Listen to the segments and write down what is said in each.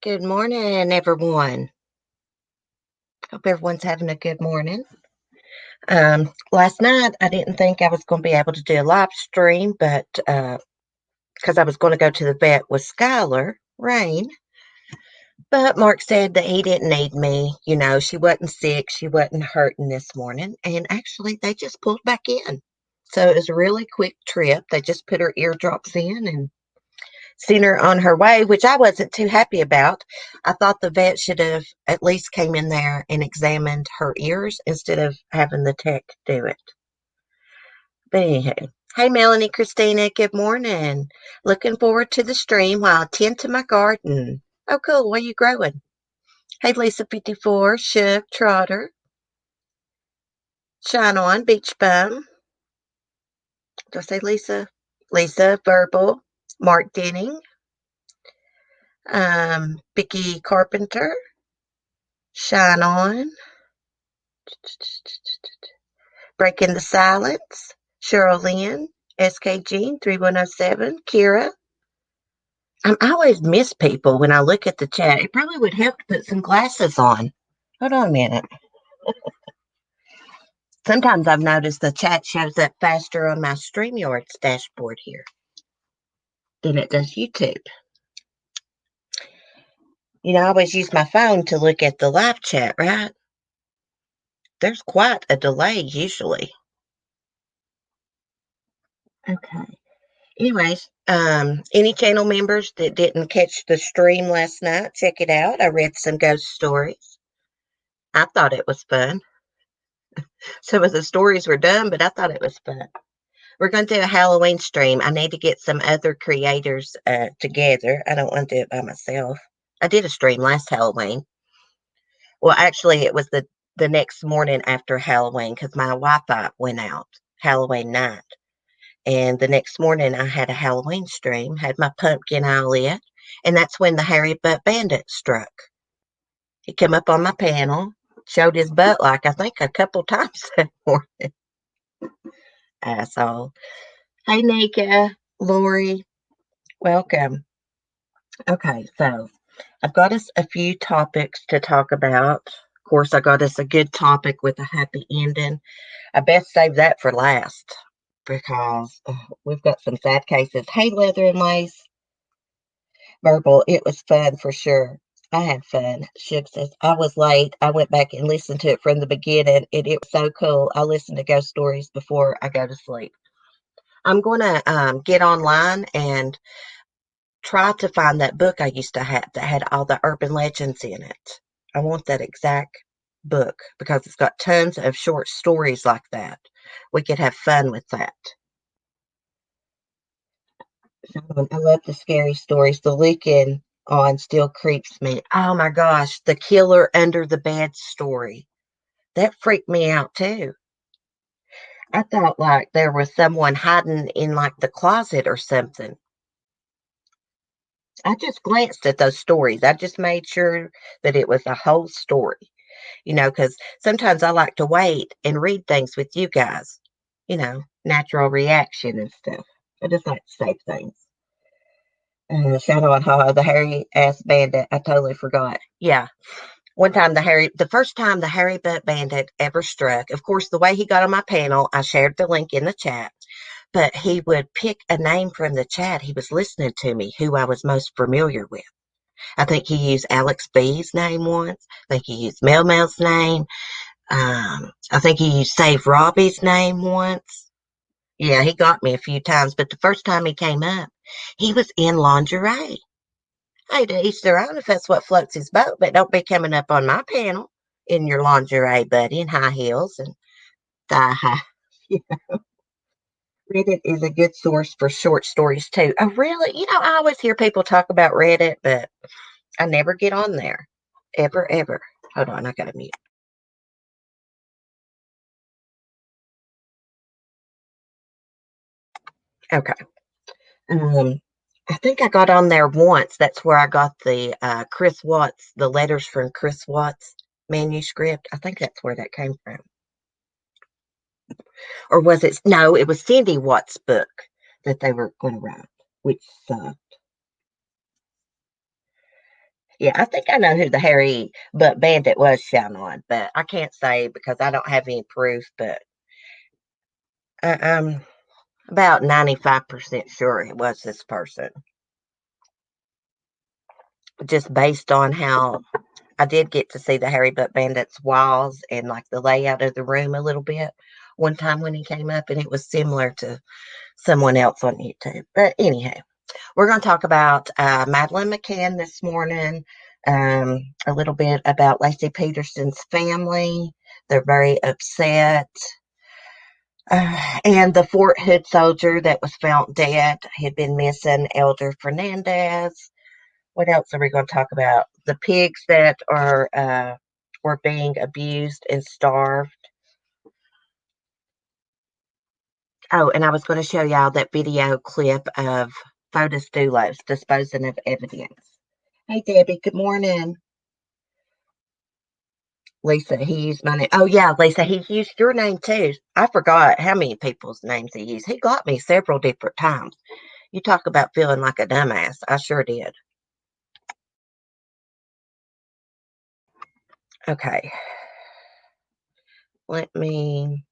Good morning, everyone. Hope everyone's having a good morning. Last night, I didn't think I was going to be able to do a live stream, but because I was going to go to the vet with Skylar, Rain. But Mark said that he didn't need me. She wasn't sick. She wasn't hurting this morning. And actually, they just pulled back in. So it was a really quick trip. They just put her eardrops in and seen her on her way, which I wasn't too happy about. I thought the vet should have at least came in there and examined her ears instead of having the tech do it. But anywho, hey Melanie, Christina, good morning. Looking forward to the stream while I tend to my garden. Oh, cool. What are you growing? Hey Lisa 54, Shook, Trotter, Shine On, Beach Bum. Did I say Lisa? Lisa, Verbal, Mark Denning, Vicky Carpenter, Shine On, Breaking the Silence, Cheryl Lynn, SK Jean 3107, Keierra. I always miss people when I look at the chat. It probably would help to put some glasses on. Hold on a minute. Sometimes I've noticed the chat shows up faster on my StreamYard's dashboard here than it does YouTube. I always use my phone to look at the live chat, right? There's quite a delay usually. Okay. Anyways, any channel members that didn't catch the stream last night, check it out. I read some ghost stories. I thought it was fun. Some of the stories were dumb, but I thought it was fun. We're going to do a Halloween stream. I need to get some other creators together. I don't want to do it by myself. I did a stream last Halloween. Well, actually, it was the next morning after Halloween because my Wi-Fi went out Halloween night. And the next morning, I had a Halloween stream, had my pumpkin eye lit, and that's when the hairy butt bandit struck. He came up on my panel, showed his butt like I think a couple times that morning. Asshole. Hey, Nika, Lori, welcome. Okay, so I've got us a few topics to talk about. Of course, I got us a good topic with a happy ending. I best save that for last because we've got some sad cases. Hey, Leather and Lace. Verbal, it was fun for sure. I had fun. Shug says, I was late. I went back and listened to it from the beginning, and it was so cool. I listen to ghost stories before I go to sleep. I'm going to get online and try to find that book I used to have that had all the urban legends in it. I want that exact book because it's got tons of short stories like that. We could have fun with that. I love the scary stories. The leaking on still creeps me. Oh my gosh, the killer under the bed story. That freaked me out too. I thought like there was someone hiding in like the closet or something. I just glanced at those stories. I just made sure that it was a whole story, because sometimes I like to wait and read things with you guys, natural reaction and stuff. I just like to save things. Shout out how the hairy ass bandit. I totally forgot. Yeah. One time the first time the hairy butt bandit ever struck, of course, the way he got on my panel, I shared the link in the chat, but he would pick a name from the chat. He was listening to me, who I was most familiar with. I think he used Alex B's name once. I think he used Mel Mel's name. I think he used Save Robbie's name once. Yeah, he got me a few times, but the first time he came up, he was in lingerie. Hey, to each their own if that's what floats his boat, but don't be coming up on my panel in your lingerie, buddy, in high heels and thigh high. Reddit is a good source for short stories too. Oh, really? I always hear people talk about Reddit, but I never get on there. Ever, ever. Hold on, I gotta mute. Okay. I think I got on there once. That's where I got the Chris Watts, the letters from Chris Watts manuscript. I think that's where that came from. Or was it? No, it was Cindy Watts' book that they were going to write, which sucked. Yeah, I think I know who the hairy butt bandit was shouting on, but I can't say because I don't have any proof. But I'm about 95% sure it was this person, just based on how I did get to see the hairy butt bandit's walls and like the layout of the room a little bit one time when he came up, and it was similar to someone else on YouTube. But anyhow, we're going to talk about Madeleine McCann this morning, a little bit about Lacey Peterson's family. They're very upset. And the Fort Hood soldier that was found dead had been missing, Elder Fernandez. What else are we going to talk about? The pigs that are were being abused and starved. Oh, and I was going to show y'all that video clip of Fotis Dulos disposing of evidence. Hey, Debbie. Good morning. Lisa, he used my name. Oh, yeah, Lisa, he used your name too. I forgot how many people's names he used. He got me several different times. You talk about feeling like a dumbass. I sure did. Okay, let me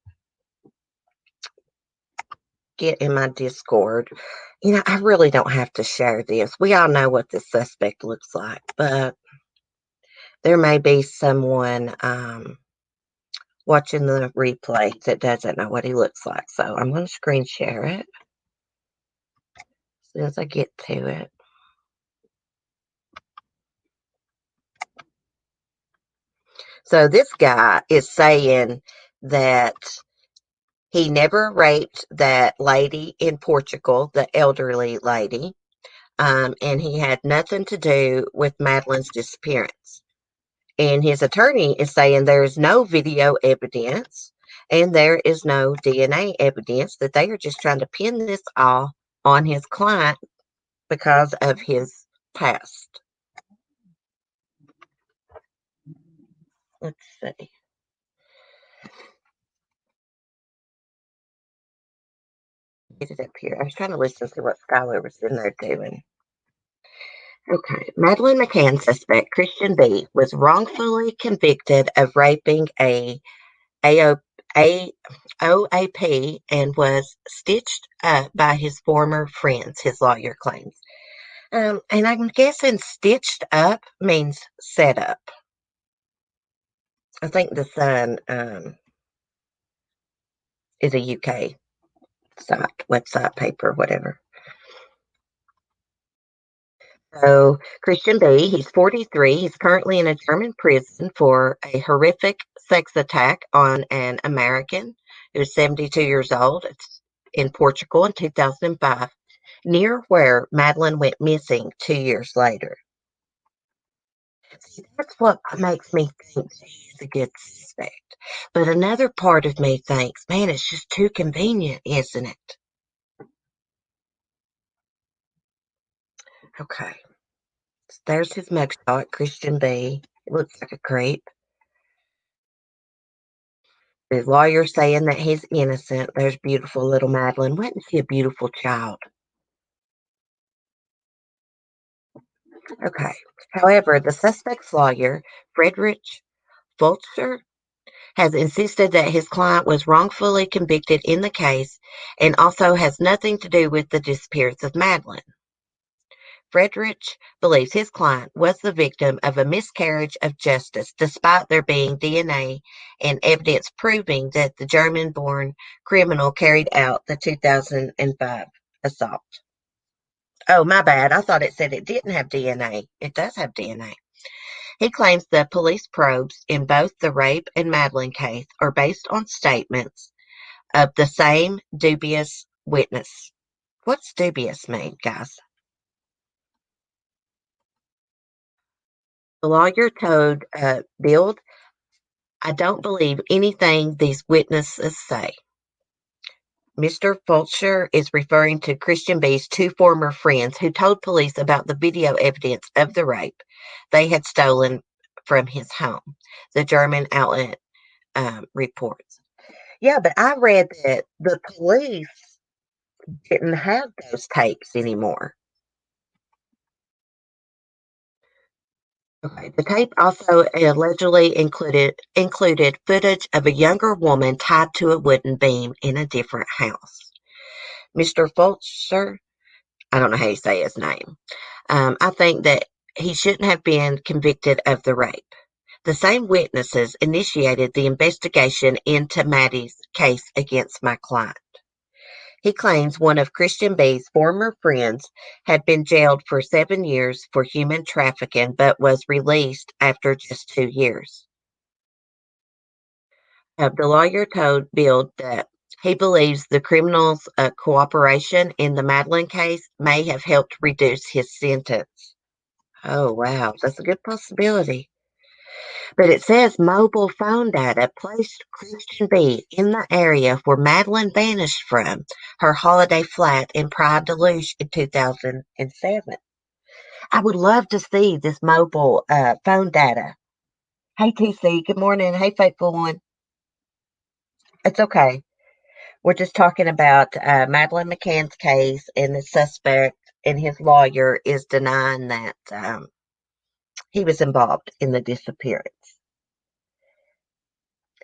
get in my Discord. I really don't have to share this. We all know what the suspect looks like, but there may be someone watching the replay that doesn't know what he looks like. So I'm going to screen share it as soon as I get to it. So this guy is saying that he never raped that lady in Portugal, the elderly lady, and he had nothing to do with Madeleine's disappearance. And his attorney is saying there is no video evidence and there is no DNA evidence, that they are just trying to pin this all on his client because of his past. Let's see. Get it up here. I was trying to listen to what Skylar was in there doing. Okay. Madeleine McCann suspect Christian B was wrongfully convicted of raping AO, a OAP and was stitched up by his former friends, his lawyer claims. And I'm guessing stitched up means set up. I think the Sun is a UK site, website, paper, whatever. So Christian B, he's 43. He's currently in a German prison for a horrific sex attack on an American who's 72 years old. It's in Portugal in 2005, near where Madeleine went missing 2 years later. See, that's what makes me think he's a good suspect. But another part of me thinks, man, it's just too convenient, isn't it? Okay. So there's his mugshot, Christian B. It looks like a creep. His lawyer saying that he's innocent. There's beautiful little Madeleine. Wasn't she a beautiful child? Okay. However, the suspect's lawyer, Friedrich Fulcher, has insisted that his client was wrongfully convicted in the case and also has nothing to do with the disappearance of Madeleine. Friedrich believes his client was the victim of a miscarriage of justice, despite there being DNA and evidence proving that the German born criminal carried out the 2005 assault. Oh, my bad. I thought it said it didn't have DNA. It does have DNA. He claims the police probes in both the rape and Madeleine case are based on statements of the same dubious witness. What's dubious mean, guys? The lawyer told Bild, I don't believe anything these witnesses say. Mr. Fulcher is referring to Christian B's two former friends who told police about the video evidence of the rape they had stolen from his home, the German outlet reports. Yeah, but I read that the police didn't have those tapes anymore. Okay. The tape also allegedly included footage of a younger woman tied to a wooden beam in a different house. Mr. Fulcher, I don't know how you say his name. I think that he shouldn't have been convicted of the rape. The same witnesses initiated the investigation into Maddie's case against my client. He claims one of Christian B's former friends had been jailed for 7 years for human trafficking but was released after just 2 years. The lawyer told Bill that he believes the criminal's cooperation in the Madeleine case may have helped reduce his sentence. Oh, wow. That's a good possibility. But it says mobile phone data placed Christian B in the area where Madeleine vanished from her holiday flat in Pride Deluge in 2007. I would love to see this mobile phone data. Hey, TC. Good morning. Hey, faithful one. It's okay. We're just talking about Madeleine McCann's case, and the suspect and his lawyer is denying that he was involved in the disappearance.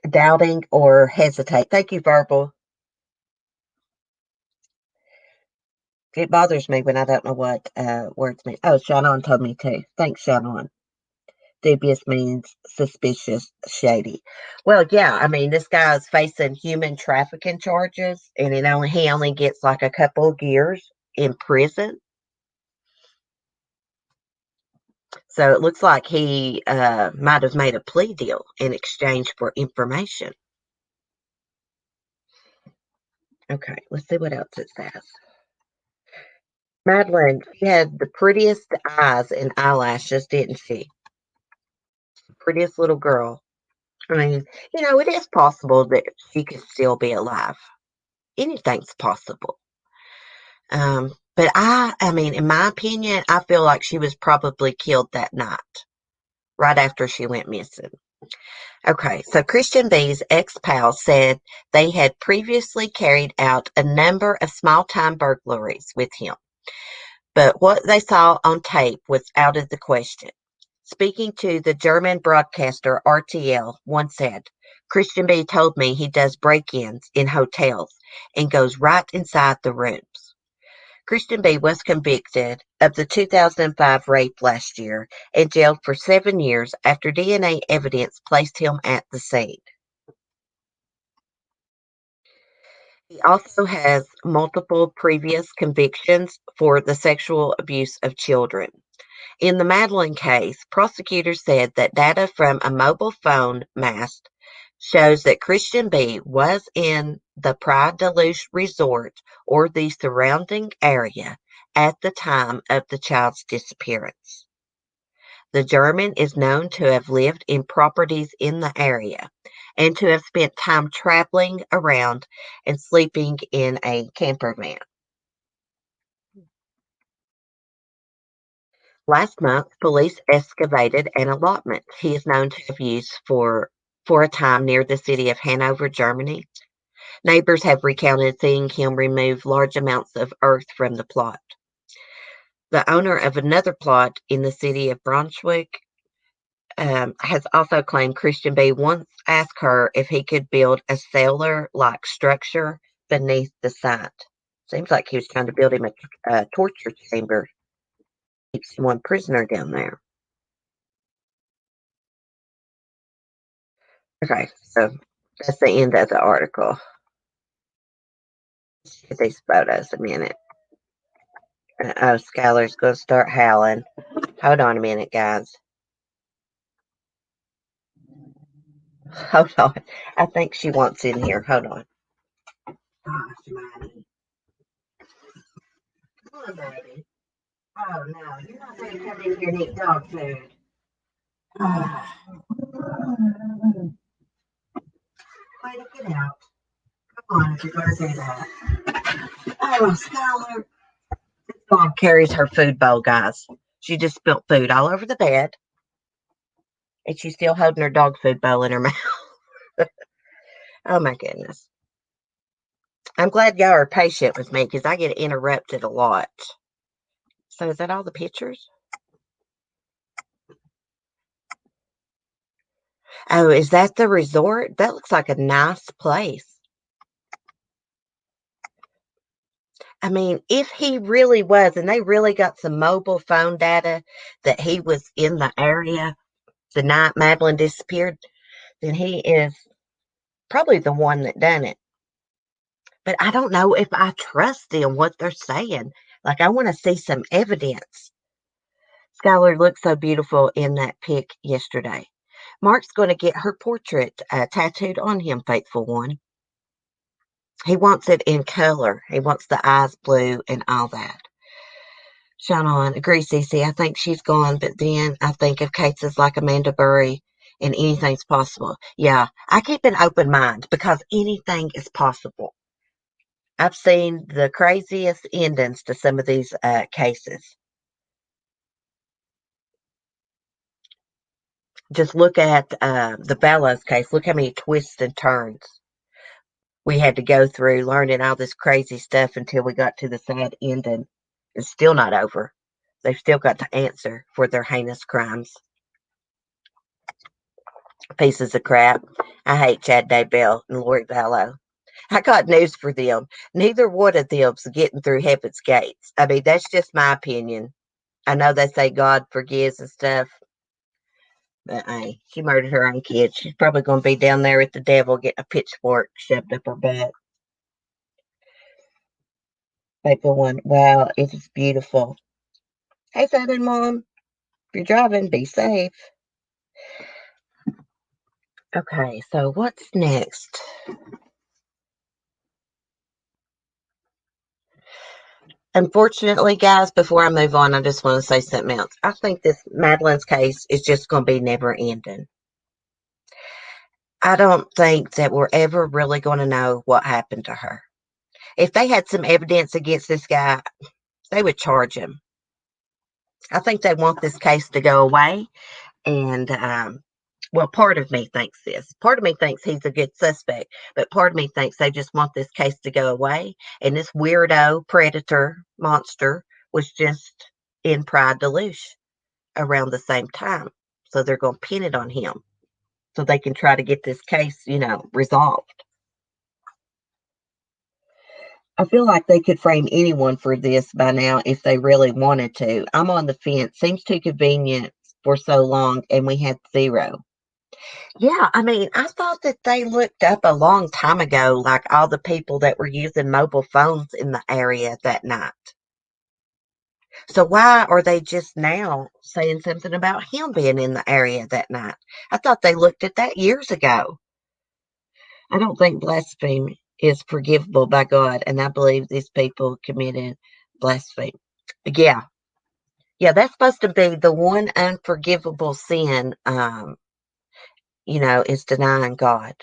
Doubting or hesitate. Thank you, Verbal. It bothers me when I don't know what words mean. Oh, Shannon told me too. Thanks, Shannon. Dubious means suspicious, shady. Well, yeah, I mean, this guy's facing human trafficking charges, and he only gets like a couple of years in prison. So it looks like he might have made a plea deal in exchange for information. Okay, let's see what else it says. Madeline, she had the prettiest eyes and eyelashes, didn't she? Prettiest little girl. I mean, it is possible that she could still be alive. Anything's possible. But I mean, in my opinion, I feel like she was probably killed that night, right after she went missing. Okay, so Christian B's ex-pal said they had previously carried out a number of small-time burglaries with him, but what they saw on tape was out of the question. Speaking to the German broadcaster RTL, one said, Christian B told me he does break-ins in hotels and goes right inside the rooms. Christian B was convicted of the 2005 rape last year and jailed for 7 years after DNA evidence placed him at the scene. He also has multiple previous convictions for the sexual abuse of children. In the Madeleine case, prosecutors said that data from a mobile phone mast shows that Christian B was in the Pride Deluge Resort or the surrounding area at the time of the child's disappearance. The German is known to have lived in properties in the area and to have spent time traveling around and sleeping in a camper van. Last month, police excavated an allotment he is known to have used for a time near the city of Hanover, Germany. Neighbors have recounted seeing him remove large amounts of earth from the plot. The owner of another plot in the city of Brunswick has also claimed Christian B once asked her if he could build a cellar-like structure beneath the site. Seems like he was trying to build him a torture chamber, keep someone prisoner down there. Okay, so that's the end of the article. Let's get these photos a minute. Oh, Skylar's going to start howling. Hold on a minute, guys. Hold on. I think she wants in here. Hold on. Gosh, Maddie. Come on, baby. Oh, no. You're not going to come in here and eat dog food. Ah, way to get out. Come on, if you're going to do that. Oh, Skylar. This dog carries her food bowl, guys. She just spilled food all over the bed, and she's still holding her dog food bowl in her mouth. Oh, my goodness. I'm glad y'all are patient with me because I get interrupted a lot. So is that all the pictures? Oh, is that the resort? That looks like a nice place. I mean, if he really was, and they really got some mobile phone data that he was in the area the night Madeleine disappeared, then he is probably the one that done it. But I don't know if I trust them, what they're saying. Like, I want to see some evidence. Skylar looked so beautiful in that pic yesterday. Mark's going to get her portrait tattooed on him, faithful one. He wants it in color. He wants the eyes blue and all that. Shine on. Agree, Cece. I think she's gone, but then I think of cases like Amanda Burry and anything's possible. Yeah, I keep an open mind because anything is possible. I've seen the craziest endings to some of these cases. Just look at the Bellows case. Look how many twists and turns we had to go through learning all this crazy stuff until we got to the sad ending. It's still not over. They've still got to answer for their heinous crimes. Pieces of crap. I hate Chad Daybell and Lori Vallow. I got news for them. Neither one of them's getting through heaven's gates. I mean, that's just my opinion. I know they say God forgives and stuff, but hey, she murdered her own kid. She's probably going to be down there with the devil getting a pitchfork shoved up her butt. Faithful one. Wow, it is beautiful. Hey, Southern Mom. If you're driving, be safe. Okay, so what's next? Unfortunately, guys, before I move on, I just want to say something else. I think this Madeleine's case is just going to be never ending. I don't think that we're ever really going to know what happened to her. If they had some evidence against this guy, they would charge him. I think they want this case to go away. And, well, part of me thinks this. Part of me thinks he's a good suspect, but part of me thinks they just want this case to go away. And this weirdo predator monster was just in Pride Deluge around the same time. So they're going to pin it on him so they can try to get this case, resolved. I feel like they could frame anyone for this by now if they really wanted to. I'm on the fence. Seems too convenient for so long, and we had zero. Yeah, I mean, I thought that they looked up a long time ago, like all the people that were using mobile phones in the area that night. So why are they just now saying something about him being in the area that night? I thought they looked at that years ago. I don't think blasphemy is forgivable by God, and I believe these people committed blasphemy. Yeah, yeah, that's supposed to be the one unforgivable sin. Is denying God.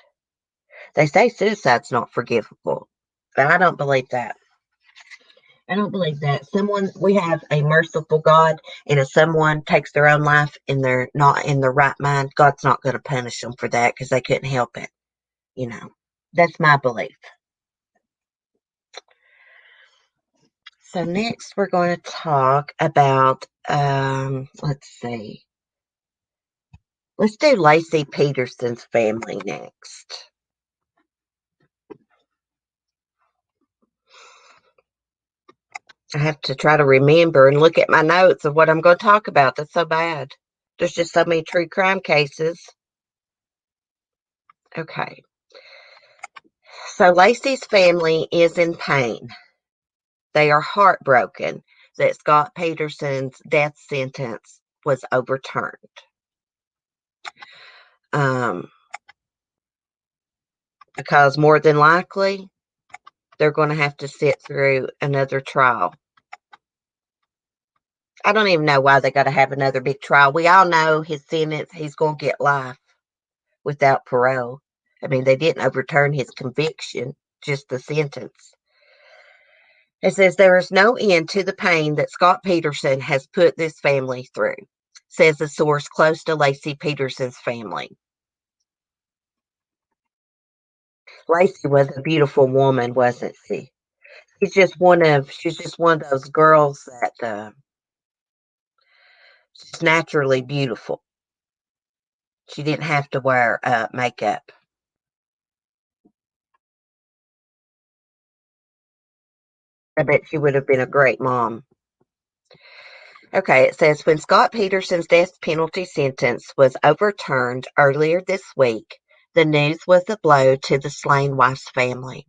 They say suicide's not forgivable, but I don't believe that. I don't believe that. We have a merciful God, and if someone takes their own life and they're not in their right mind, God's not going to punish them for that because they couldn't help it. You know, that's my belief. So next, we're going to talk about. Let's see. Let's do Lacey Peterson's family next. I have to try to remember and look at my notes of what I'm going to talk about. That's so bad. There's just so many true crime cases. Okay. So Lacey's family is in pain. They are heartbroken that Scott Peterson's death sentence was overturned. Um, because more than likely, they're going to have to sit through another trial. I don't even know why they got to have another big trial. We all know his sentence, he's going to get life without parole. I mean, they didn't overturn his conviction, just the sentence. It says there is no end to the pain that Scott Peterson has put this family through, says a source close to Lacey Peterson's family. Lacey was a beautiful woman, wasn't she? She's just one of those girls that she's naturally beautiful. She didn't have to wear makeup. I bet she would have been a great mom. Okay, it says when Scott Peterson's death penalty sentence was overturned earlier this week, the news was a blow to the slain wife's family.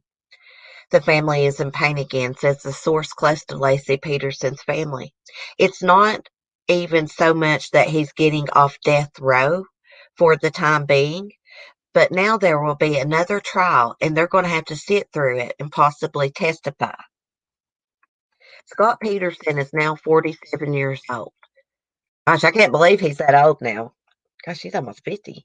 The family is in pain again, says the source close to Lacey Peterson's family. It's not even so much that he's getting off death row for the time being, but now there will be another trial and they're going to have to sit through it and possibly testify. Scott Peterson is now 47 years old. Gosh, I can't believe he's that old now. Gosh, he's almost 50.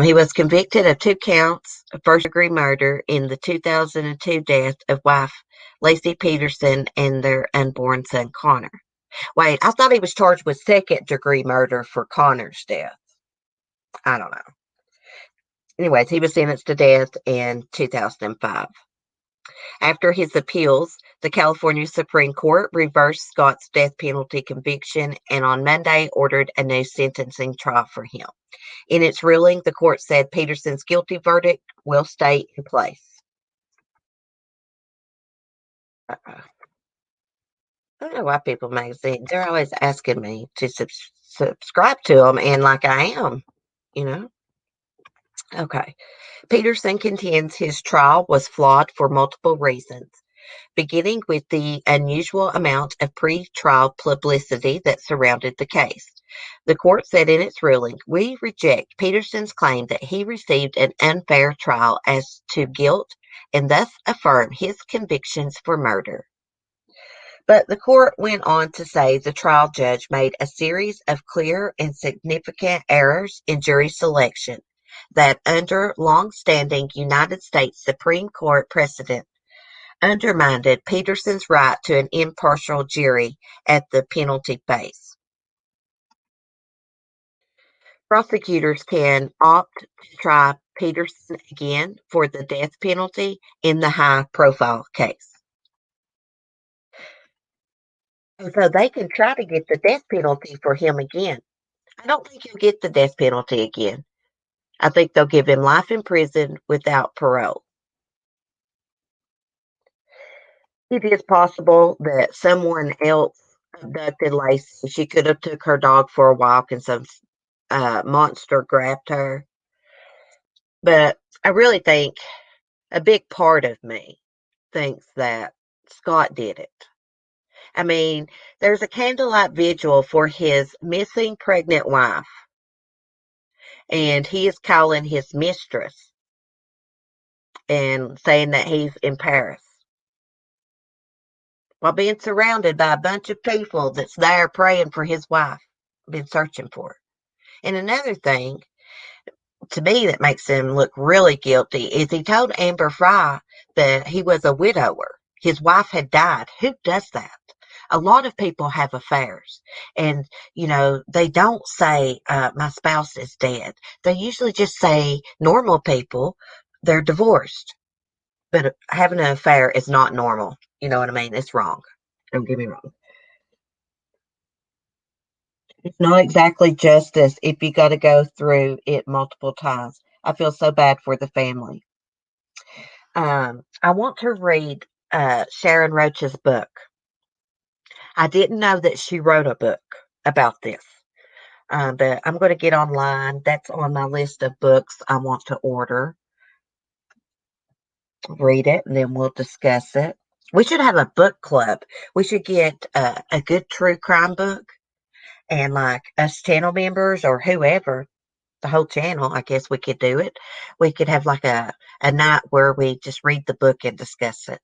He was convicted of 2 counts of first-degree murder in the 2002 death of wife Lacey Peterson and their unborn son Connor. Wait, I thought he was charged with second-degree murder for Connor's death. I don't know. Anyways, he was sentenced to death in 2005. After his appeals, the California Supreme Court reversed Scott's death penalty conviction and on Monday ordered a new sentencing trial for him. In its ruling, the court said Peterson's guilty verdict will stay in place. I don't know why People Magazine, they're always asking me to subscribe to them, and like I am, you know? Okay. Peterson contends his trial was flawed for multiple reasons, beginning with the unusual amount of pre-trial publicity that surrounded the case. The court said in its ruling, "We reject Peterson's claim that he received an unfair trial as to guilt and thus affirm his convictions for murder." But the court went on to say the trial judge made a series of clear and significant errors in jury selection that, under long-standing United States Supreme Court precedent, undermined Peterson's right to an impartial jury at the penalty phase. Prosecutors can opt to try Peterson again for the death penalty in the high-profile case. And so they can try to get the death penalty for him again. I don't think he'll get the death penalty again. I think they'll give him life in prison without parole. It is possible that someone else abducted Lacey. She could have took her dog for a walk and some monster grabbed her. But I really think a big part of me thinks that Scott did it. I mean, there's a candlelight vigil for his missing pregnant wife, and he is calling his mistress and saying that he's in Paris while being surrounded by a bunch of people that's there praying for his wife, been searching for her. And another thing to me that makes him look really guilty is he told Amber Fry that he was a widower. His wife had died. Who does that? A lot of people have affairs, and they don't say my spouse is dead. They usually just say normal people they're divorced, but having an affair is not normal. You know what I mean? It's wrong. Don't get me wrong. It's not exactly justice if you got to go through it multiple times. I feel so bad for the family. I want to read Sharon Roach's book. I didn't know that she wrote a book about this, but I'm going to get online. That's on my list of books I want to order, read it, and then we'll discuss it. We should have a book club. We should get a good true crime book, and like us channel members or whoever, the whole channel, I guess we could do it. We could have like a night where we just read the book and discuss it.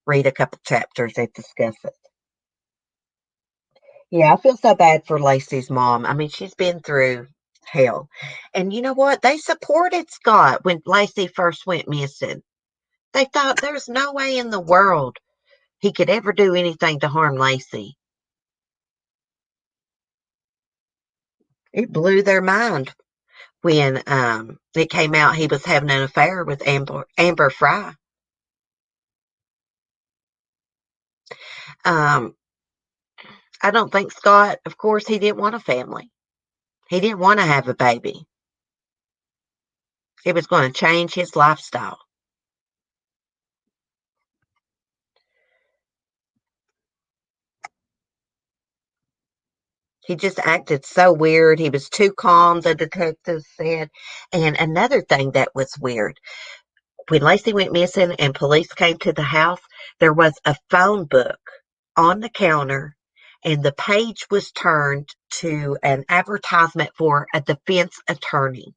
Read a couple chapters and discuss it. Yeah, I feel so bad for Lacey's mom. I mean, she's been through hell. And you know what? They supported Scott when Lacey first went missing. They thought there's no way in the world he could ever do anything to harm Lacey. It blew their mind when it came out he was having an affair with Amber Fry. Um, I don't think Scott, of course, he didn't want a family. He didn't want to have a baby. It was going to change his lifestyle. He just acted so weird. He was too calm, the detective said. And another thing that was weird, when Lacey went missing and police came to the house, there was a phone book on the counter, and the page was turned to an advertisement for a defense attorney.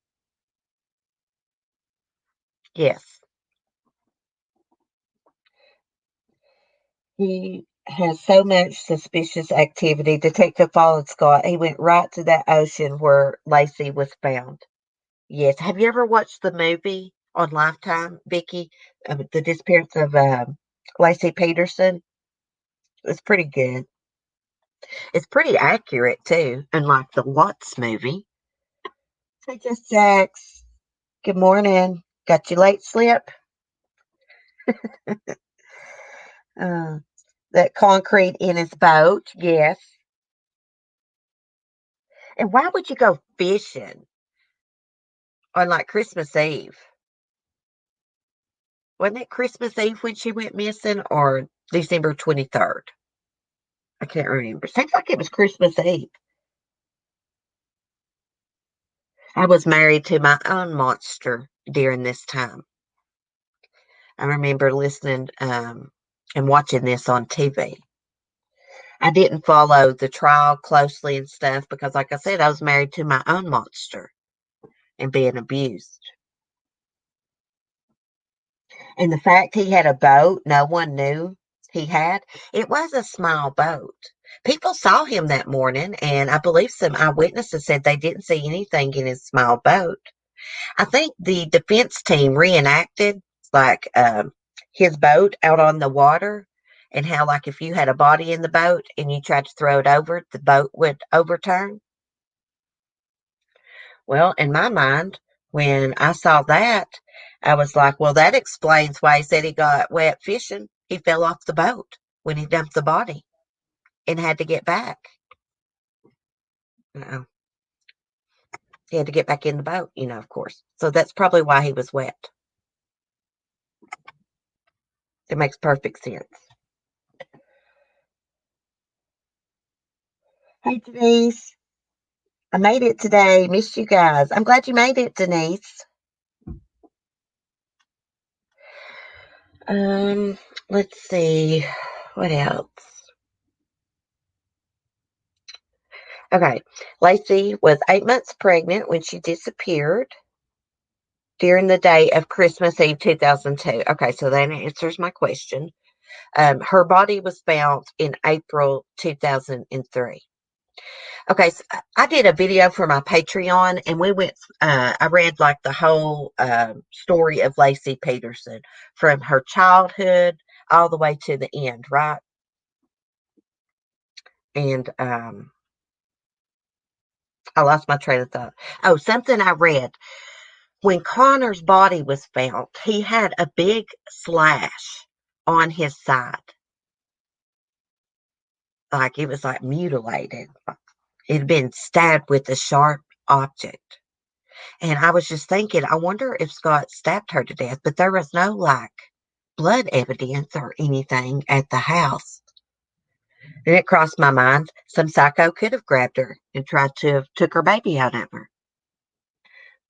Yes. He has so much suspicious activity. Detective followed Scott. He went right to that ocean where Lacey was found. Yes. Have you ever watched the movie on Lifetime, Vicky? The disappearance of Lacey Peterson? It's pretty good. It's pretty accurate too, unlike the Watts movie. Hey, just Jax. Good morning. Got you late slip? Uh, that concrete in his boat. Yes. And why would you go fishing on like Christmas Eve? Wasn't it Christmas Eve when she went missing or December 23rd? I can't remember. Seems like it was Christmas Eve. I was married to my own monster during this time. I remember listening and watching this on TV. I didn't follow the trial closely and stuff because, like I said, I was married to my own monster and being abused. And the fact he had a boat no one knew he had, it was a small boat. People saw him that morning, and I believe some eyewitnesses said they didn't see anything in his small boat. I think the defense team reenacted like his boat out on the water and how, like, if you had a body in the boat and you tried to throw it over, the boat would overturn. Well, in my mind, when I saw that, I was like, well, that explains why he said he got wet fishing. He fell off the boat when he dumped the body and had to get back. You he had to get back in the boat, of course. So that's probably why he was wet. It makes perfect sense. Hey, Denise. I made it today. Missed you guys. I'm glad you made it, Denise. Um, let's see. What else? Okay. Lacey was 8 months pregnant when she disappeared during the day of Christmas Eve 2002. Okay, so that answers my question. Her body was found in April 2003. Okay, so I did a video for my Patreon, and I read like the whole story of Lacey Peterson from her childhood all the way to the end, right? And I lost my train of thought. Oh, something I read. When Connor's body was found, he had a big slash on his side. Like it was like mutilated. It had been stabbed with a sharp object. And I was just thinking, I wonder if Scott stabbed her to death, but there was no like blood evidence or anything at the house. And it crossed my mind some psycho could have grabbed her and tried to have took her baby out of her.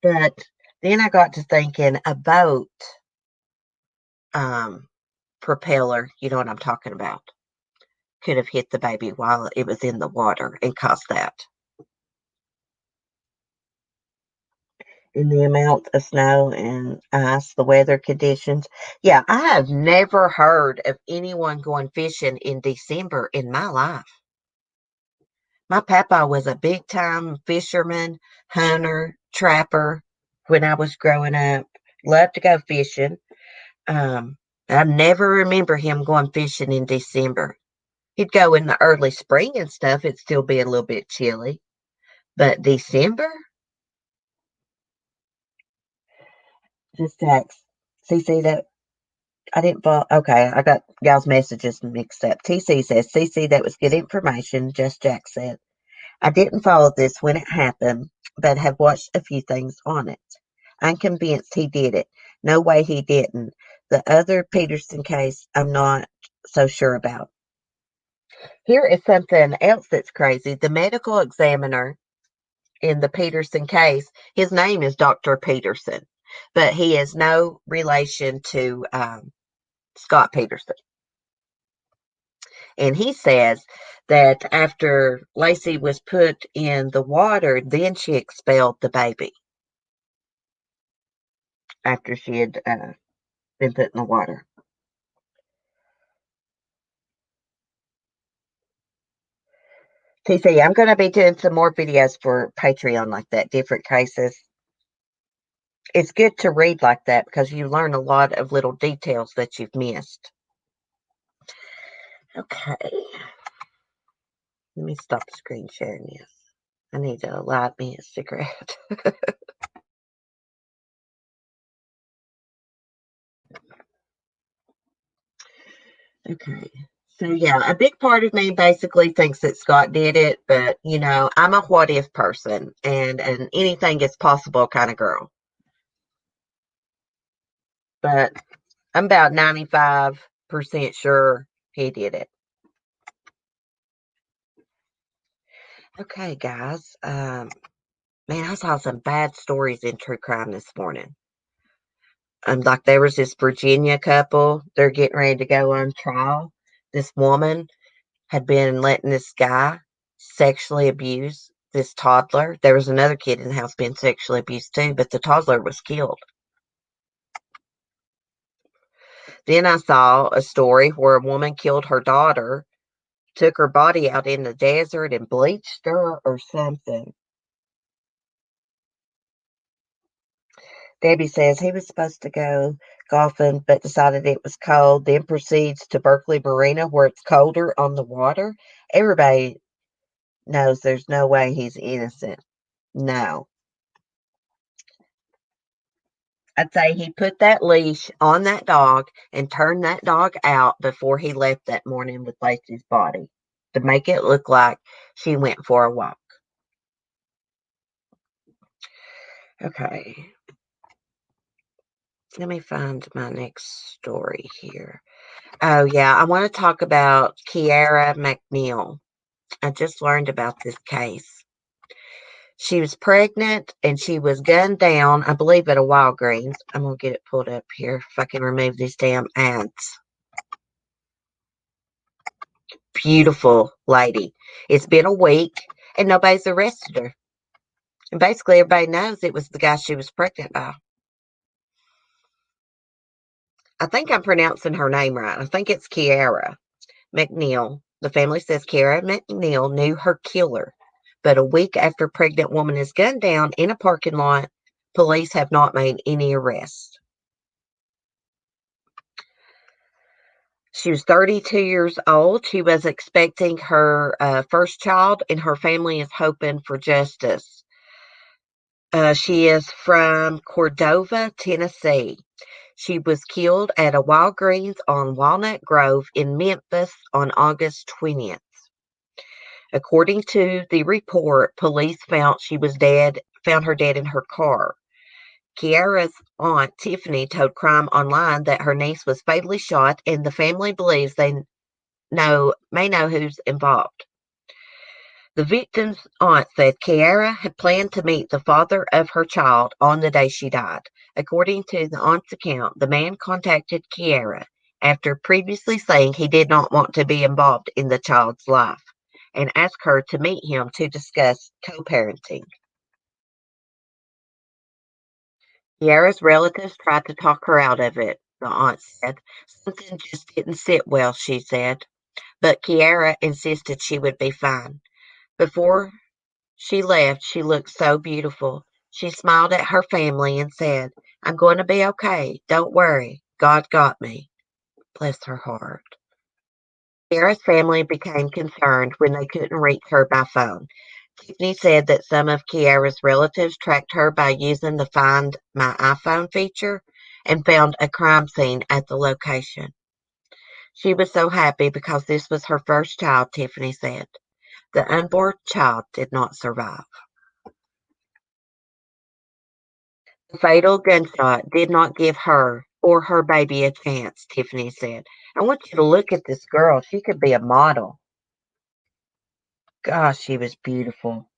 But then I got to thinking a boat um, propeller, you know what I'm talking about, could have hit the baby while it was in the water and caused that. In the amount of snow and ice, the weather conditions. Yeah, I have never heard of anyone going fishing in December in my life. My papa was a big time fisherman, hunter, trapper when I was growing up. Loved to go fishing. Um, I never remember him going fishing in December. He'd go in the early spring and stuff. It'd still be a little bit chilly. But December? Just text. CC that I didn't follow. Okay, I got y'all's messages mixed up. TC says, CC, that was good information. Just Jack said, I didn't follow this when it happened, but have watched a few things on it. I'm convinced he did it. No way he didn't. The other Peterson case, I'm not so sure about. Here is something else that's crazy. The medical examiner in the Peterson case, his name is Dr. Peterson, but he is no relation to Scott Peterson. And he says that after Lacey was put in the water, then she expelled the baby after she had been put in the water. TC, I'm going to be doing some more videos for Patreon like that, different cases. It's good to read like that because you learn a lot of little details that you've missed. Okay. Let me stop screen sharing this. I need to light me a cigarette. Okay. So yeah, a big part of me basically thinks that Scott did it, but I'm a what if person and an anything is possible kind of girl. But I'm about 95% sure he did it. Okay, guys. Man, I saw some bad stories in true crime this morning. Like there was this Virginia couple, they're getting ready to go on trial. This woman had been letting this guy sexually abuse this toddler. There was another kid in the house being sexually abused too, but the toddler was killed. Then I saw a story where a woman killed her daughter, took her body out in the desert and bleached her or something. Debbie says he was supposed to go golfing but decided it was cold, then proceeds to Berkeley Marina where it's colder on the water. Everybody knows there's no way he's innocent. No. I'd say he put that leash on that dog and turned that dog out before he left that morning with Lacey's body to make it look like she went for a walk. Okay. Let me find my next story here. Oh, yeah. I want to talk about Keierra McNeil. I just learned about this case. She was pregnant and she was gunned down, I believe, at a Walgreens. I'm going to get it pulled up here if I can remove these damn ads. Beautiful lady. It's been a week and nobody's arrested her. And basically, everybody knows it was the guy she was pregnant by. I think I'm pronouncing her name right. I think it's Keierra McNeil. The family says Keierra McNeil knew her killer. But a week after pregnant woman is gunned down in a parking lot, police have not made any arrests. She was 32 years old. She was expecting her first child, and her family is hoping for justice. She is from Cordova, Tennessee. She was killed at a Walgreens on Walnut Grove in Memphis on August 20th. According to the report, police found her dead in her car. Keierra's aunt, Tiffany, told Crime Online that her niece was fatally shot, and the family believes they may know who's involved. The victim's aunt said Keierra had planned to meet the father of her child on the day she died. According to the aunt's account, the man contacted Keierra after previously saying he did not want to be involved in the child's life and asked her to meet him to discuss co-parenting. Keierra's relatives tried to talk her out of it, the aunt said. Something just didn't sit well, she said. But Keierra insisted she would be fine. Before she left, she looked so beautiful. She smiled at her family and said, I'm going to be okay. Don't worry. God got me. Bless her heart. Sarah's family became concerned when they couldn't reach her by phone. Tiffany said that some of Keierra's relatives tracked her by using the Find My iPhone feature and found a crime scene at the location. She was so happy because this was her first child, Tiffany said. The unborn child did not survive. The fatal gunshot did not give her or her baby a chance, Tiffany said. I want you to look at this girl. She could be a model. Gosh, she was beautiful.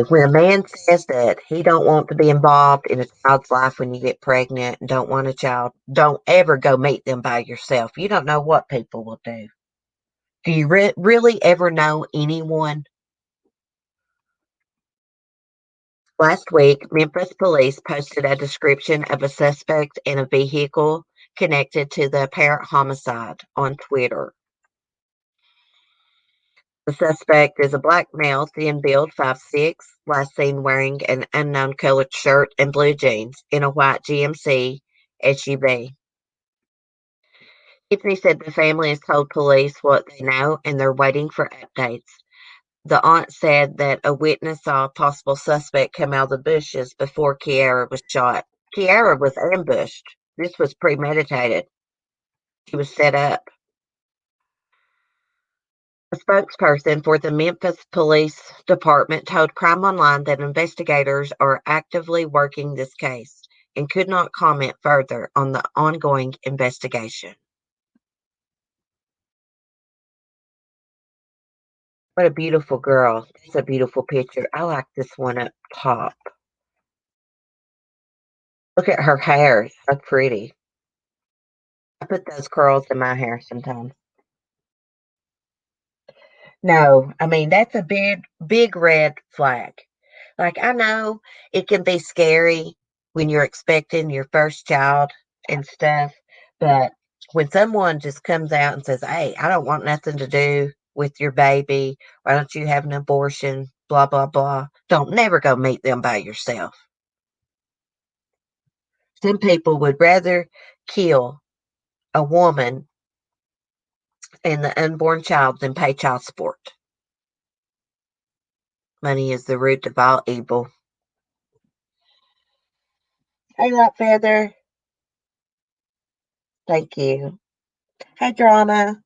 When a man says that he don't want to be involved in a child's life when you get pregnant and don't want a child, don't ever go meet them by yourself. You don't know what people will do. Do you really ever know anyone? Last week, Memphis police posted a description of a suspect in a vehicle connected to the apparent homicide on Twitter. The suspect is a black male, thin build, 5'6", last seen wearing an unknown colored shirt and blue jeans in a white GMC SUV. Tiffany said the family has told police what they know and they're waiting for updates. The aunt said that a witness saw a possible suspect come out of the bushes before Keierra was shot. Keierra was ambushed. This was premeditated. She was set up. A spokesperson for the Memphis Police Department told Crime Online that investigators are actively working this case and could not comment further on the ongoing investigation. What a beautiful girl. It's a beautiful picture. I like this one up top. Look at her hair. It's so pretty. I put those curls in my hair sometimes. No, I mean, that's a big red flag. Like, I know it can be scary when you're expecting your first child and stuff, but when someone just comes out and says, "Hey, I don't want nothing to do with your baby. Why don't you have an abortion?" Blah, blah, blah. Don't never go meet them by yourself. Some people would rather kill a woman and the unborn child than pay child support. Money is the root of all evil. Hey, Lot Feather. Thank you. Hey, Drama.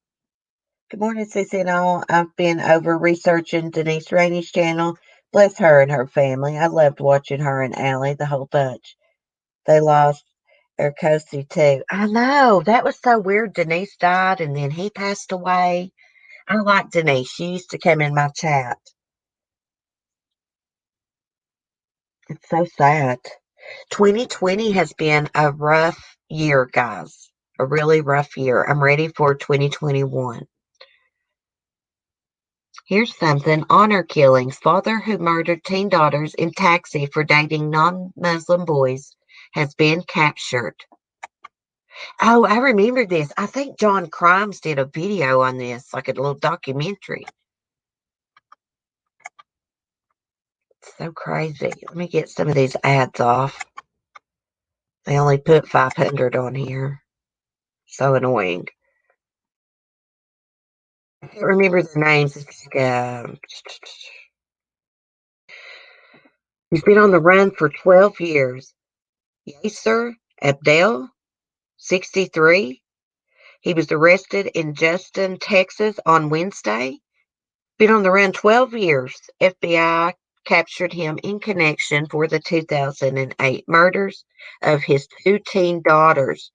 Good morning, Sissy and all. I've been over researching Denise Rainey's channel. Bless her and her family. I loved watching her and Allie, the whole bunch. They lost Ercosi too. I know. That was so weird. Denise died and then he passed away. I like Denise. She used to come in my chat. It's so sad. 2020 has been a rough year, guys. A really rough year. I'm ready for 2021. Here's something. Honor killings. Father who murdered teen daughters in taxi for dating non-Muslim boys has been captured. Oh, I remember this. I think John Crimes did a video on this, like a little documentary. It's so crazy. Let me get some of these ads off. They only put 500 on here. So annoying. I can't remember the names. It's like, he's been on the run for 12 years. Yasser Abdel, 63. He was arrested in Justin, Texas on Wednesday. Been on the run 12 years. FBI captured him in connection for the 2008 murders of his two teen daughters.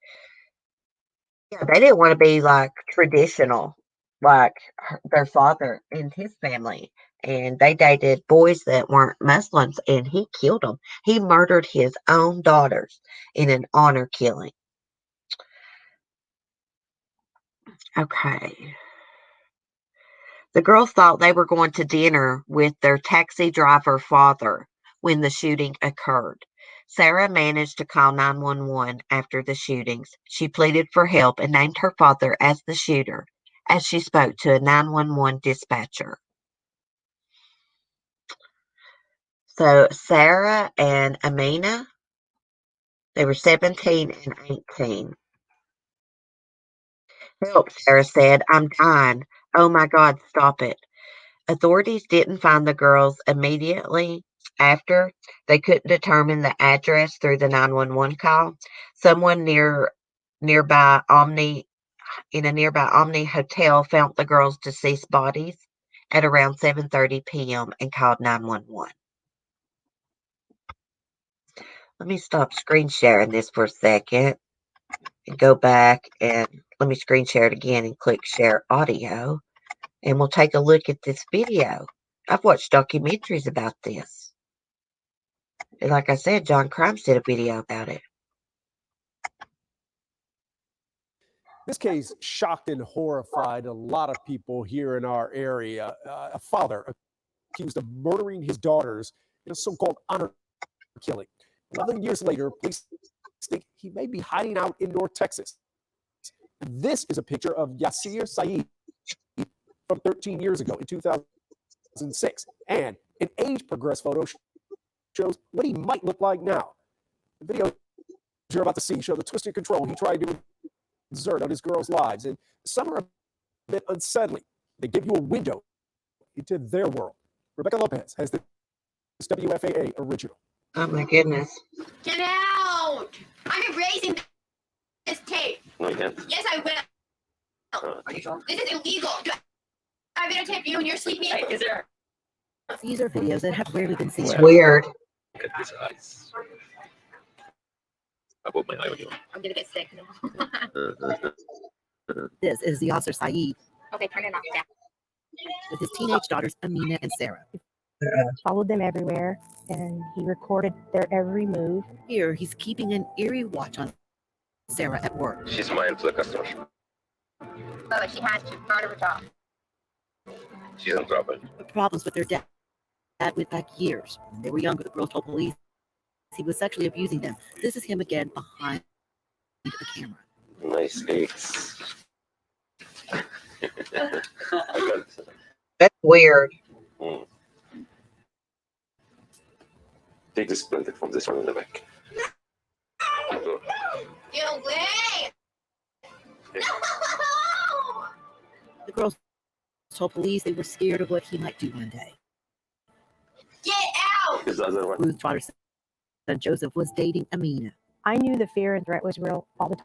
Yeah, they didn't want to be like traditional, like their father and his family. And they dated boys that weren't Muslims, and he killed them. He murdered his own daughters in an honor killing. Okay. The girls thought they were going to dinner with their taxi driver father when the shooting occurred. Sarah managed to call 911 after the shootings. She pleaded for help and named her father as the shooter as she spoke to a 911 dispatcher. So Sarah and Amina, they were 17 and 18. Help, Sarah said. I'm dying. Oh my God, stop it. Authorities didn't find the girls immediately after. They couldn't determine the address through the 911 call. Someone nearby Omni in a nearby Omni hotel found the girls' deceased bodies at around 7:30 p.m. and called 911. Let me stop screen sharing this for a second and go back and let me screen share it again and click share audio and we'll take a look at this video. I've watched documentaries about this. And like I said, John Crimes did a video about it. This case shocked and horrified a lot of people here in our area. A father accused of murdering his daughters in a so-called honor killing. 11 years later, police think he may be hiding out in North Texas. This is a picture of Yasir Saeed from 13 years ago in 2006. And an age-progressed photo shows what he might look like now. The video you're about to see show the twisted control he tried to exert on his girls' lives. And some are a bit unsettling. They give you a window into their world. Rebecca Lopez has this WFAA original. Oh my goodness. Get out! I'm erasing this tape. No, you can't. Yes, I will. Are you sure? This is illegal. I'm gonna tape you and you're sleeping. Is there? These are videos that have rarely been seen. It's weird. Look at his eyes. I put my eye on you. I'm gonna get sick. This is Yasir Saeed Okay, turn it off. Yeah. with his teenage daughters, Amina and Sarah. Followed them everywhere, and he recorded their every move. Here, he's keeping an eerie watch on Sarah at work. She's mine to the customer. Oh, she has to. Part of her job. She's in trouble. The problems with their dad went back years. When they were younger, the girls told police he was sexually abusing them. This is him again behind the camera. Nice legs. That's weird. Take this printed from this one in the back. Get away! No! The girls told police they were scared of what he might do one day. Get out! This other one. Ruth's daughter son Joseph was dating Amina. I knew the fear and threat was real all the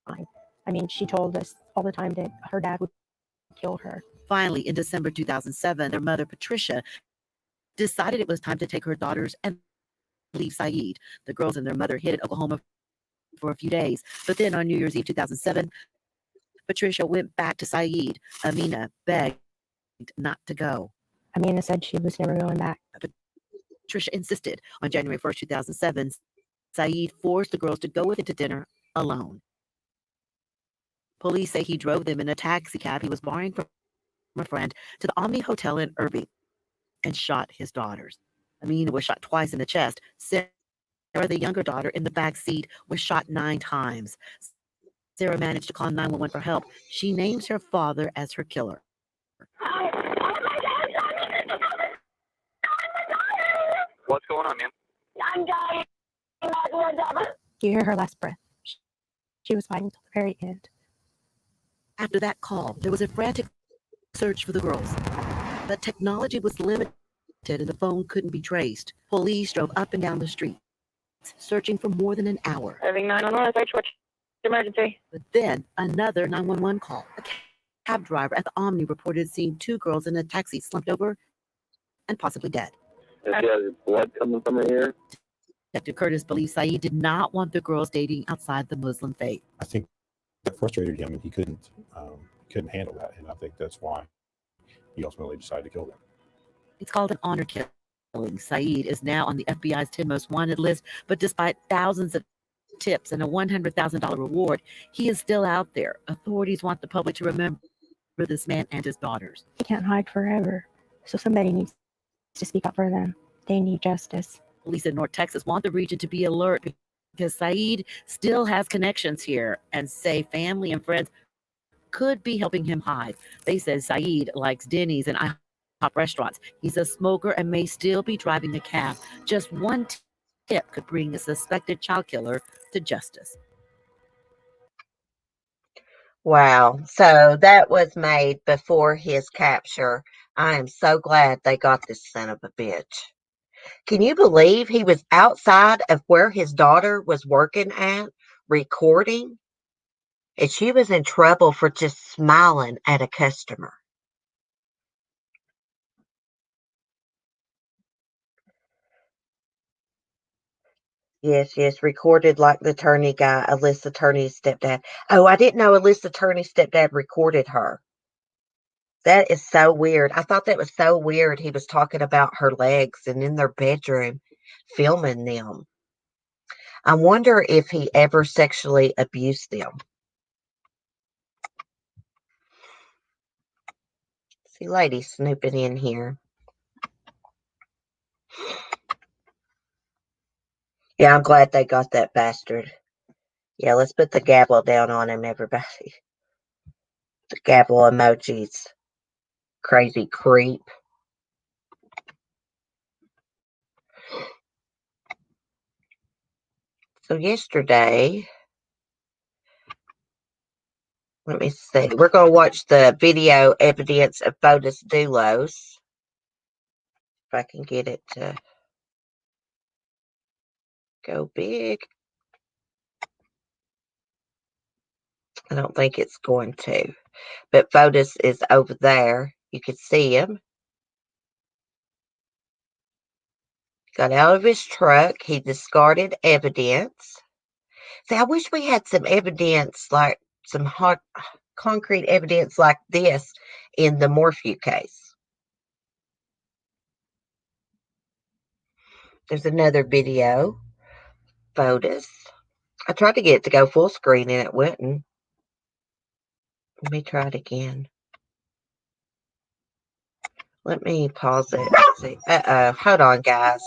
time. I mean, she told us all the time that her dad would kill her. Finally, in December 2007, their mother, Patricia, decided it was time to take her daughters and leave Saeed. The girls and their mother hid in Oklahoma for a few days. But then on New Year's Eve 2007, Patricia went back to Saeed. Amina begged not to go. Amina said she was never going back. Patricia insisted. On January 1st, 2007, Saeed forced the girls to go with him to dinner alone. Police say he drove them in a taxi cab he was borrowing from a friend to the Omni Hotel in Irving and shot his daughters. Amina was shot twice in the chest. Sarah, the younger daughter, in the back seat, was shot 9 times. Sarah managed to call 911 for help. She names her father as her killer. What's going on, man? I'm dying. You hear her last breath. She was fighting till the very end. After that call, there was a frantic search for the girls. But technology was limited and the phone couldn't be traced. Police drove up and down the street, searching for more than an hour. Having 911, search what's emergency. But then another 911 call. A cab driver at the Omni reported seeing 2 girls in a taxi slumped over and possibly dead. Is there blood coming from her ear? Detective Curtis believes Saeed did not want the girls dating outside the Muslim faith. I think that frustrated him, and he couldn't handle that, and I think that's why he ultimately decided to kill them. It's called an honor killing. Saeed is now on the FBI's 10 most wanted list, but despite thousands of tips and a $100,000 reward, he is still out there. Authorities want the public to remember this man and his daughters. He can't hide forever. So somebody needs to speak up for them. They need justice. Police in North Texas want the region to be alert because Saeed still has connections here and say family and friends could be helping him hide. They say Saeed likes Denny's and IHOP restaurants. He's a smoker and may still be driving a cab. Just one tip could bring a suspected child killer to justice. Wow. So that was made before his capture. I am so glad they got this son of a bitch. Can you believe he was outside of where his daughter was working at, recording? And she was in trouble for just smiling at a customer. Yes, yes, recorded like the attorney guy, Alyssa Attorney's stepdad. Oh, I didn't know Alyssa Attorney's stepdad recorded her. That is so weird. I thought that was so weird. He was talking about her legs and in their bedroom filming them. I wonder if he ever sexually abused them. See, lady snooping in here. Yeah, I'm glad they got that bastard. Yeah, let's put the gavel down on him, everybody. The gavel emojis. Crazy creep. So yesterday, let me see. We're going to watch the video evidence of Fotis Dulos. If I can get it to go big. I don't think it's going to. But Fotis is over there. You can see him. Got out of his truck. He discarded evidence. See, I wish we had some evidence, like some hard, concrete evidence like this in the Morphew case. There's another video. Fotis. I tried to get it to go full screen and it wouldn't. Let me try it again. Let me pause it. See. Uh-oh. Hold on, guys.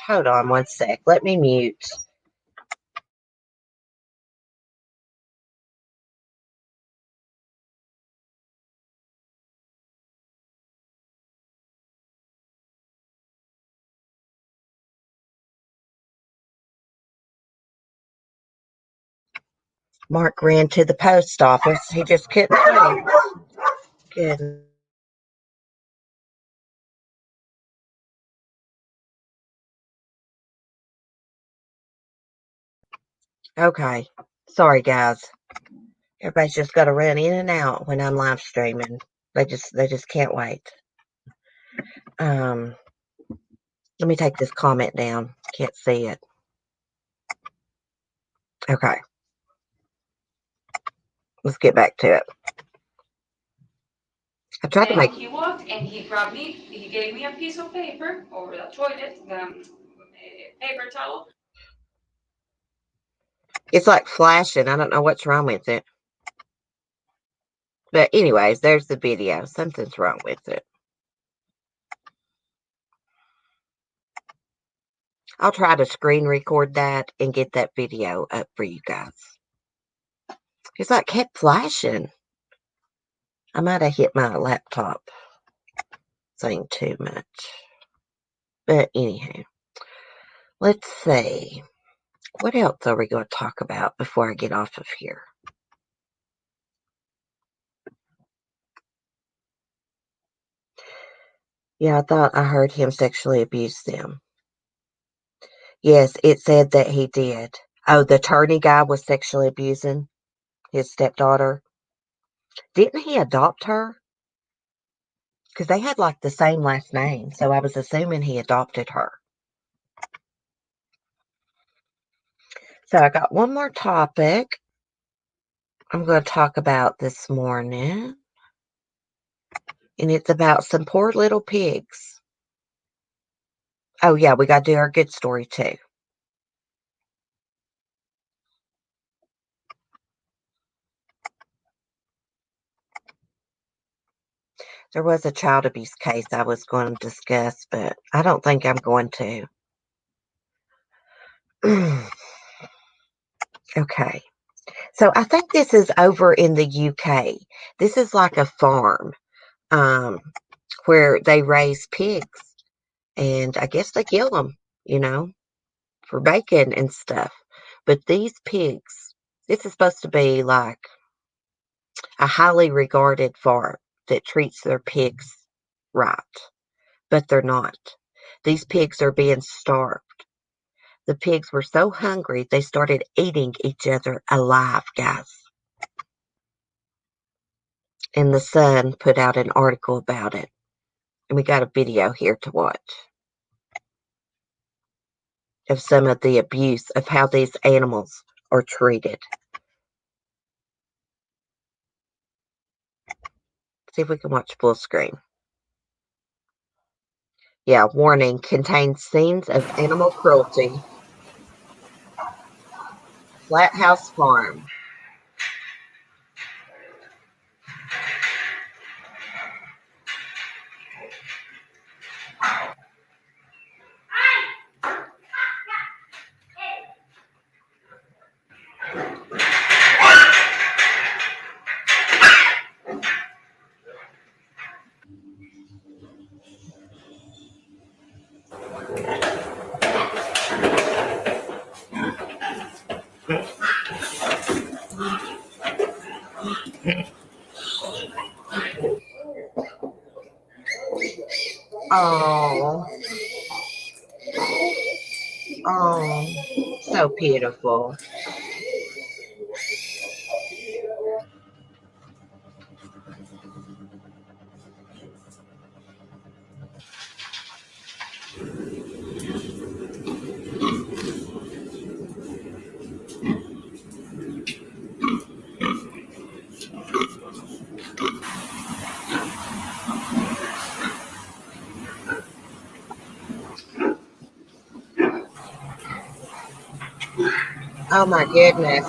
Hold on one sec. Let me mute. Mark ran to the post office. He just couldn't wait. Good. Okay. Sorry, guys. Everybody's just got to run in and out when I'm live streaming. They just can't wait. Let me take this comment down. Can't see it. Okay. Let's get back to it. I tried to make. He walked and he grabbed me. He gave me a piece of paper over the toilet, the paper towel. It's like flashing. I don't know what's wrong with it. But anyways, there's the video. Something's wrong with it. I'll try to screen record that and get that video up for you guys. It's like kept flashing. I might have hit my laptop thing too much. But anyhow, let's see. What else are we going to talk about before I get off of here? Yeah, I thought I heard him sexually abuse them. Yes, it said that he did. Oh, the attorney guy was sexually abusing his stepdaughter. Didn't he adopt her? Because they had like the same last name, so I was assuming he adopted her. So I got one more topic I'm going to talk about this morning, and it's about some poor little pigs. Oh, yeah, we got to do our good story too. There was a child abuse case I was going to discuss, but I don't think I'm going to. Okay. So I think this is over in the UK. This is like a farm um, where they raise pigs, and I guess they kill them, for bacon and stuff. But these pigs, this is supposed to be like a highly regarded farm that treats their pigs right, but they're not. These pigs are being starved. The pigs were so hungry they started eating each other alive, guys. And the Sun put out an article about it. And we got a video here to watch. of some of the abuse of how these animals are treated. See if we can watch full screen. Yeah, warning, contains scenes of animal cruelty. Flat House Farm. Oh, oh, so beautiful. Oh my goodness.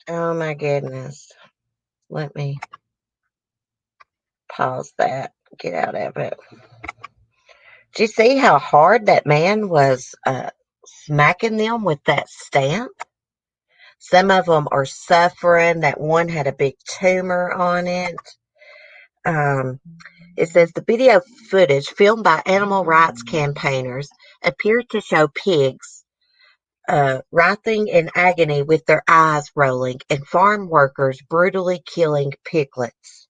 Oh my goodness. Let me pause that. Get out of it. Do you see how hard that man was smacking them with that stamp? Some of them are suffering. That one had a big tumor on it. Um, it says the video footage filmed by animal rights campaigners appeared to show pigs writhing in agony with their eyes rolling and farm workers brutally killing piglets.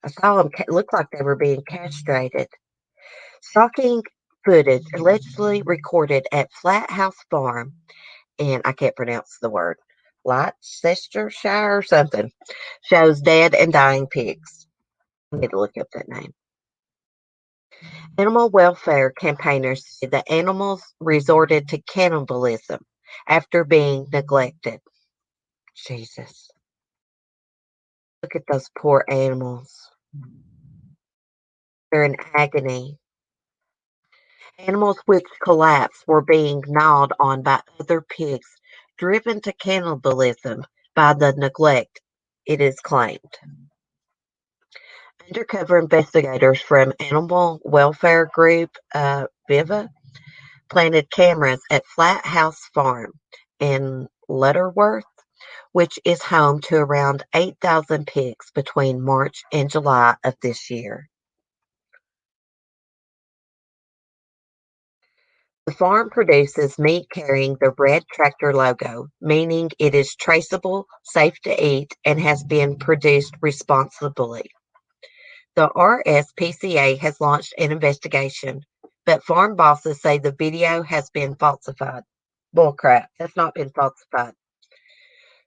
I saw them look like they were being castrated. Shocking footage allegedly recorded at Flat House Farm, and I can't pronounce the word, Leicestershire or something, shows dead and dying pigs. I need to look up that name. Animal welfare campaigners said the animals resorted to cannibalism after being neglected. Jesus. Look at those poor animals. They're in agony. Animals which collapsed were being gnawed on by other pigs, driven to cannibalism by the neglect, it is claimed. Undercover investigators from animal welfare group Viva planted cameras at Flat House Farm in Lutterworth, which is home to around 8,000 pigs between March and July of this year. The farm produces meat carrying the red tractor logo, meaning it is traceable, safe to eat, and has been produced responsibly. The RSPCA has launched an investigation, but farm bosses say the video has been falsified. Bullcrap. That's not been falsified.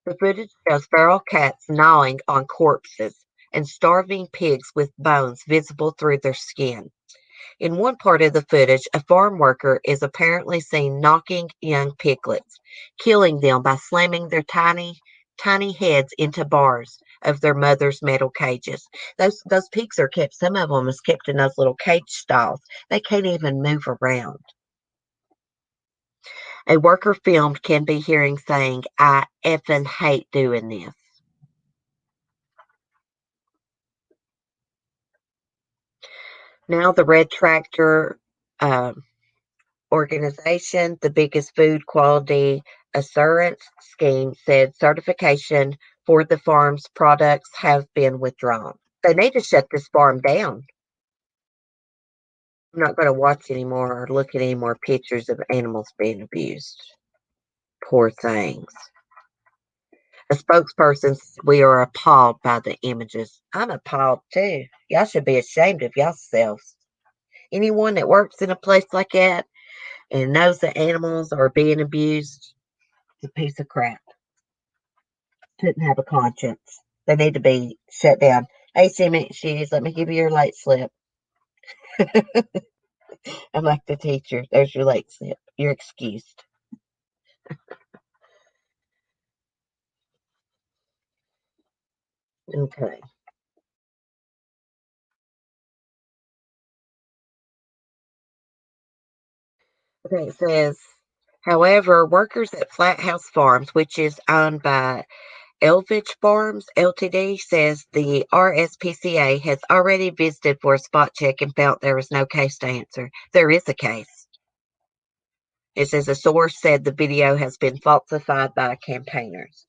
The footage shows feral cats gnawing on corpses and starving pigs with bones visible through their skin. In one part of the footage, a farm worker is apparently seen knocking young piglets, killing them by slamming their tiny heads into bars of their mother's metal cages. Those pigs are kept, some of them is kept in those little cage stalls. They can't even move around. A worker filmed can be hearing saying, "I effing hate doing this." Now the Red Tractor organization, the biggest food quality assurance scheme, said certification for the farm's products have been withdrawn. They need to shut this farm down. I'm not going to watch anymore or look at any more pictures of animals being abused. Poor things. A spokesperson said, "We are appalled by the images." I'm appalled too. Y'all should be ashamed of yourselves. Anyone that works in a place like that and knows the animals are being abused is a piece of crap. Shouldn't have a conscience. They need to be shut down. Hey, Simmy Shoes, let me give you your late slip. I'm like the teacher. There's your late slip. You're excused. Okay. Okay, it says, however, workers at Flat House Farms, which is owned by Elvidge Farms Ltd, says the RSPCA has already visited for a spot check and felt there was no case to answer. There is a case. It says a source said the video has been falsified by campaigners.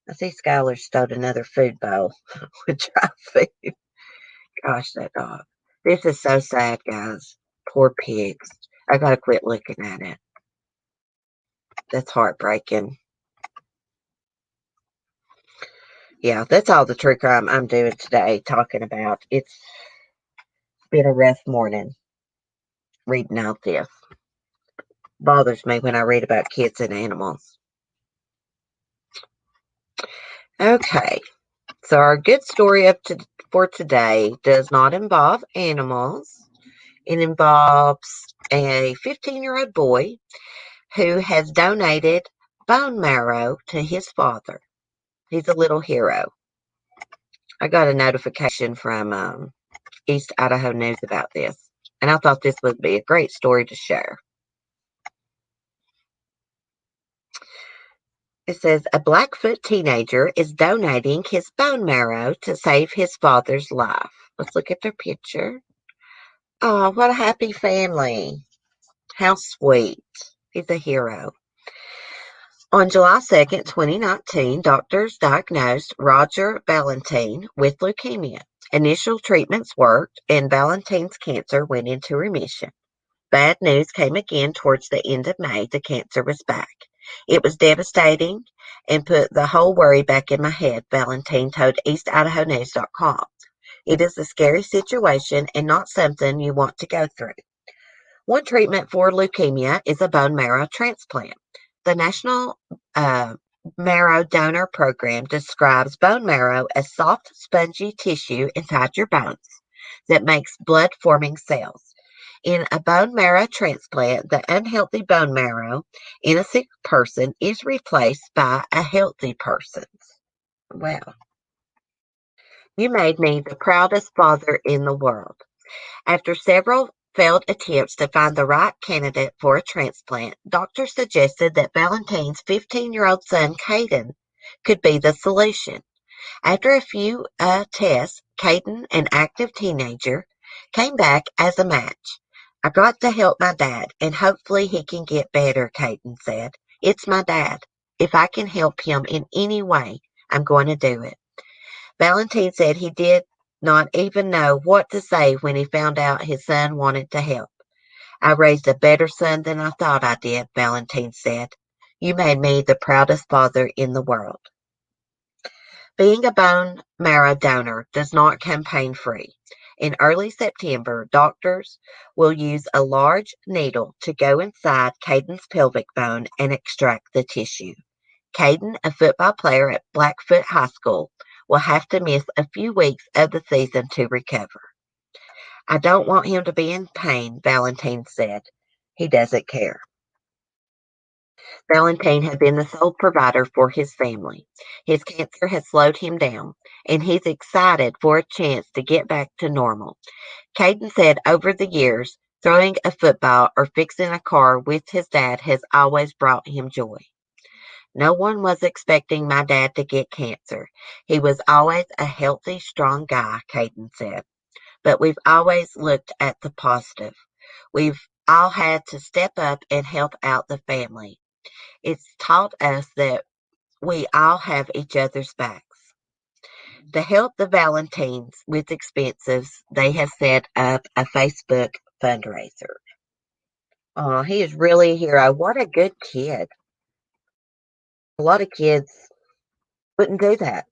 I see Skylar stole another food bowl with dry food. Gosh, that dog. This is so sad, guys. Poor pigs. I gotta quit looking at it. That's heartbreaking. Yeah, that's all the true crime I'm doing today, talking about. It's been a rough morning reading out this. Bothers me when I read about kids and animals. Okay, so our good story for today does not involve animals. It involves a 15-year-old boy who has donated bone marrow to his father. He's a little hero. I got a notification from East Idaho News about this, and I thought this would be a great story to share. It says a Blackfoot teenager is donating his bone marrow to save his father's life. Let's look at their picture. Oh, what a happy family. How sweet. He's a hero. On July 2nd, 2019, doctors diagnosed Roger Valentine with leukemia. Initial treatments worked, and Valentine's cancer went into remission. Bad news came again towards the end of May. The cancer was back. It was devastating and put the whole worry back in my head, Valentine told EastIdahoNews.com. It is a scary situation and not something you want to go through. One treatment for leukemia is a bone marrow transplant. The National Marrow Donor Program describes bone marrow as soft, spongy tissue inside your bones that makes blood-forming cells. In a bone marrow transplant, the unhealthy bone marrow in a sick person is replaced by a healthy person's. Wow. You made me the proudest father in the world. After several failed attempts to find the right candidate for a transplant, doctors suggested that Valentine's 15-year-old son, Caden, could be the solution. After a few tests, Caden, an active teenager, came back as a match. I got to help my dad, and hopefully he can get better, Caden said. It's my dad. If I can help him in any way, I'm going to do it. Valentine said he did not even know what to say when he found out his son wanted to help. I raised a better son than I thought I did, Valentine said. You made me the proudest father in the world. Being a bone marrow donor does not come pain-free. In early September, doctors will use a large needle to go inside Caden's pelvic bone and extract the tissue. Caden, a football player at Blackfoot High School, will have to miss a few weeks of the season to recover. I don't want him to be in pain, Valentine said. He doesn't care. Valentine had been the sole provider for his family. His cancer has slowed him down, and he's excited for a chance to get back to normal. Caden said over the years, throwing a football or fixing a car with his dad has always brought him joy. No one was expecting my dad to get cancer. He was always a healthy, strong guy, Caden said. But we've always looked at the positive. We've all had to step up and help out the family. It's taught us that we all have each other's backs. To help the Valentines with expenses, they have set up a Facebook fundraiser. Oh, he is really a hero. What a good kid. A lot of kids Wouldn't do that.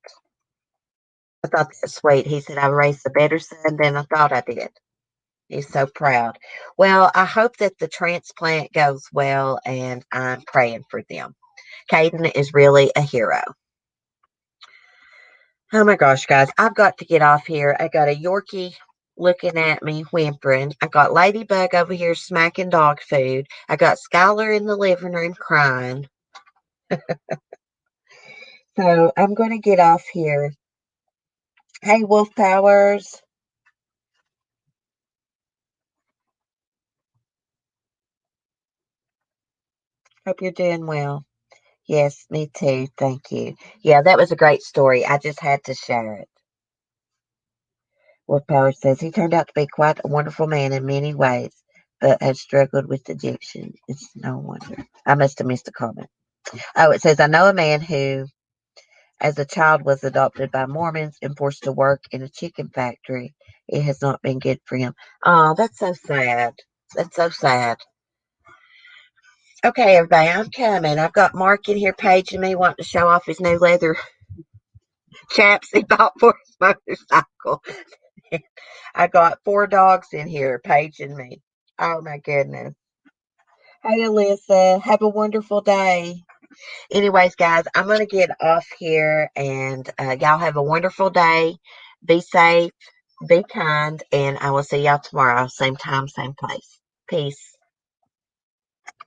I thought that's sweet. He said, I raised a better son than I thought I did. He's so proud. Well, I hope that the transplant goes well, and I'm praying for them. Caden is really a hero. Oh my gosh, guys, I've got to get off here. I got a Yorkie looking at me, whimpering. I got Ladybug over here smacking dog food. I got Skylar in the living room crying. So I'm going to get off here. Hey, Wolf Powers. Hope you're doing well. Yes, me too. Thank you. Yeah, that was a great story. I just had to share it. Wolf Powers says he turned out to be quite a wonderful man in many ways, but has struggled with addiction. It's no wonder. I must have missed a comment. Oh, it says, I know a man who, as a child, was adopted by Mormons and forced to work in a chicken factory. It has not been good for him. Oh, that's so sad. That's so sad. Okay, everybody, I'm coming. I've got Mark in here paging me, wanting to show off his new leather chaps he bought for his motorcycle. I got 4 dogs in here paging me. Oh my goodness. Hey, Alyssa, have a wonderful day. Anyways, guys, I'm going to get off here, and y'all have a wonderful day. Be safe, be kind, and I will see y'all tomorrow, same time, same place. Peace.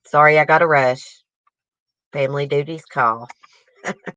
Sorry I got to rush. Family duties call.